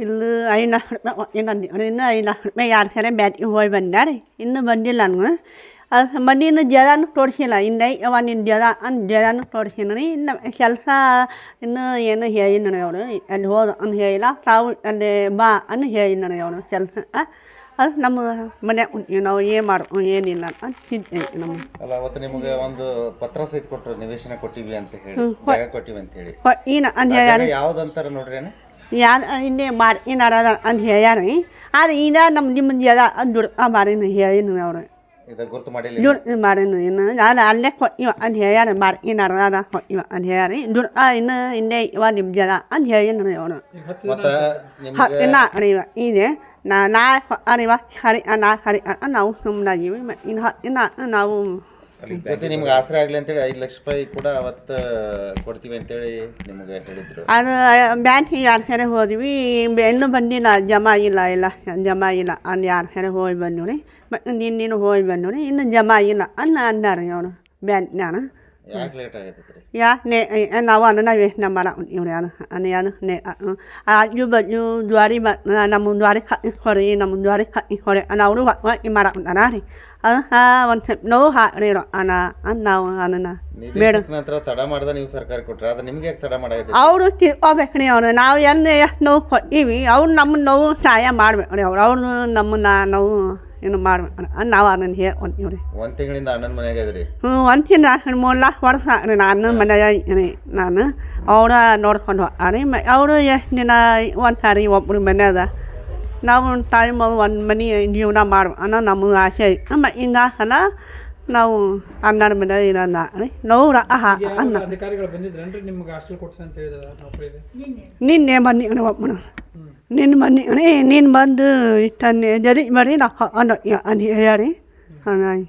ಇಲ್ಲಿ 5 ಲಕ್ಷ ಇನ್ನೂ 5 ಲಕ್ಷ ರೂಪಾಯಿ 2 ಸಲ ಬ್ಯಾಟ್ಗೆ ಹೋಗಿ ಬಂದಾರೆ ಇನ್ನೂ ಬಂದಿಲ್ಲ ನನಗೆ ಅದು ಮನೇನು ಜರಾನು ತೋರಿಸಿಲ್ಲ ಹಿಂದೆ ಯವ್ವ ನಿನ್ನ ಜರಾನು ತೋರಿಸಿನಿ ಇನ್ನು ಕೆಲಸ ಇನ್ನೂ ಏನು ಹೇಳಿ ನನಗೆ ಅವರು ಅಲ್ಲಿ ಹೋದ ಅಂತ ಹೇಳಿಲ್ಲ ತಾವು ಅಲ್ಲಿ ಬಾ ಅನ್ನು ಹೇಳಿ ನನಗೆ ಅವರು ಕೆಲಸ ಅದು ನಮ್ಮ ಮನ್ಯಾಗ ಕುಂತೀವಿ ನಾವು ಏನು ಮಾಡ್ಕೊ ಏನಿಲ್ಲ ಅಂತ ಚಿಂತೆ ಐತಿ ನಮಗೆ. ಅಲ್ಲ ಅವತ್ತು ನಿಮಗೆ ಒಂದು ಪತ್ರ ಸಹಿತ ಕೊಟ್ಟರು ನಿವೇಶನ ಕೊಟ್ಟಿವಿ ಅಂತ ಹೇಳಿ ಜಾಗ ಕೊಟ್ಟಿವಿ ಅಂತ ಹೇಳಿ ಏನು ಅಂತ ಹೇಳ್ಯಾರ ಯಾವ್ದು ಅಂತಾರ ನೋಡ್ರಿ ಯಾರು ಇನ್ನೇ ಮಾಡಿ ಏನಾರ ಅಂತ ಹೇಳ್ಯಾರ ಆದರೆ ಈಗ ನಿಮ್ಮ ಜರ ಅದು ದುಡ್ಡು ಮಾಡೀನಿ ಹೇಳಿನಿ ಅವರು ಇದು ಗುರುತು ಮಾಡಿಲ್ಲ ದುಡ್ಡು ಮಾಡೀನಿ ಇನ್ನು ನಾನು ಅಲ್ಲೇ ಕೊಟ್ಟಿವ ಅಂತ ಹೇಳ್ಯಾರ ಮಾಡಿ ಏನಾರ ಕೊಟ್ಟಿವ ಅಂತ ಹೇಳ್ಯಾರ ದುಡ್ಡು ಇನ್ನು ಹಿಂದೆ ಇವ ನಿಮ್ಮ ಜರ ಅಂತ ಹೇಳಿನಿ ಅವರು ಇನ್ನು ಅರಿವ ಇದೆ ನಾಳೆ ಅರಿವ ಸರಿ ಸರಿ ನಾವು ಸುಮ್ಮನಾಗಿವಿ ಇನ್ನು ನಾವು ಜೊತೆ ನಿಮ್ಗೆ ಆಸರೆ ಆಗಲಿ ಅಂತೇಳಿ 5 ಲಕ್ಷ ರೂಪಾಯಿ ಕೂಡ ಅವತ್ತು ಕೊಡ್ತೀವಿ ಅಂತೇಳಿ ನಿಮಗೆ ಹೇಳಿದ್ರು. ಅದು ಬ್ಯಾಂಕಿಗೆ 2 ಸರಿ ಹೋದ್ವಿ ಇನ್ನೂ ಬಂದಿಲ್ಲ ಜಮಾ ಇಲ್ಲ ಜಮಾ ಇಲ್ಲ ಅಂದು 2 ಸರಿ ಹೋಗಿ ಬಂದೀವಿ ಮತ್ತು ನಿನ್ನೇನು ಹೋಗಿ ಬಂದೀವಿ ಇನ್ನು ಜಮಾ ಇಲ್ಲ ಅಂದಾರೆ ಅವನು ಬ್ಯಾಂಕ್ನಾಗ ಯಾಕೆ ಲೇಟ್ ಆಗೈತೆ ರೀ ನಾವು ನಾವು ಯೋಚನೆ ಇವ್ರು ಯಾರು ಆಜು ಬಾಜು ದ್ವಾರಿ ನಮ್ಮ ದ್ವಾರಿ ಹೊರೆ ನಮ್ಮ ದ್ವಾರಿ ಹೊರೆ ಅವರು ಮಾಡಾರ ರೀ ಅದು ಒಂದು ಸ್ವಲ್ಪ ನೋವು ಹಾಕ್ರಿ ನಾವು ಅದನ್ನು ಬೇಡ ನಂತರ ತಡ ಮಾಡ್ದೆ ನೀವು ಸರ್ಕಾರ ಕೊಟ್ರೆ ಅದು ನಿಮ್ಗೆ ಯಾಕೆ ತಡ ಮಾಡೈತೆ ಅವರು ತಿಳ್ಕೊಬೇಕು ರೀ ಅವ್ರು ನಾವು ಎಲ್ಲಿ ಎಷ್ಟು ನೋವು ಕೊಟ್ಟಿವಿ ಅವ್ರು ನಮ್ಮ ನೋವು ಸಹಾಯ ಮಾಡ್ಬೇಕು ರೀ ಅವ್ರು ನಮ್ಮನ್ನ ನೋವು ಏನು ಮಾಡ್ಬೇಕು ನಾವು ಅದನ್ನು ಹೇಳ್ಕೊಂತೀವಿ ರೀ. 1 ತಿಂಗಳಿಂದ ಅಣ್ಣನ ಮನೆಯಾಗ ಇದ್ರಿ 1 ತಿಂಗಳ 3 ಲಕ್ಷ ವರ್ಷ ರೀ ನಾನು ಮನೆಯಾಗ ಇದ್ದೀನಿ ನಾನು ಅವರ ನೋಡ್ಕೊಂಡು ಹೋಗ್ರಿ ಅವರು ಎಷ್ಟು ದಿನ ಒಂದು ಸಾರಿ ಒಬ್ರು ಮನ್ಯಾಗ ನಾವು ಟೈಮ್ ಒಂದು ಮನೆ ಜೀವನ ಮಾಡ್ಬೇಕು ನಮಗೆ ಆಸೆ ಐತೆ ಹಿಂಗಾಸಲ ನಾವು ಅಣ್ಣನ ಮನೆ ಇರೋಣ ರೀ ನೋವು ಅಧಿಕಾರಿಗಳು ಬಂದಿದ್ರೇನ್ರಿ ನಿಮ್ಗೆ ಹಾಸ್ಟೆಲ್ ಕೊಡ್ತೀನಿ ಅಂತ ಹೇಳಿದಾರೆ ನಿನ್ನೆ ಬನ್ನಿ ಒಬ್ಬನು ನಿನ್ನ ಬನ್ನಿ ನೀನು ಬಂದು ಇಷ್ಟನ್ನೇ ಜರಿ ಬರೀ ನಾವು ಅಂತ ಹೇಳಿ ಹಾಗಾಗಿ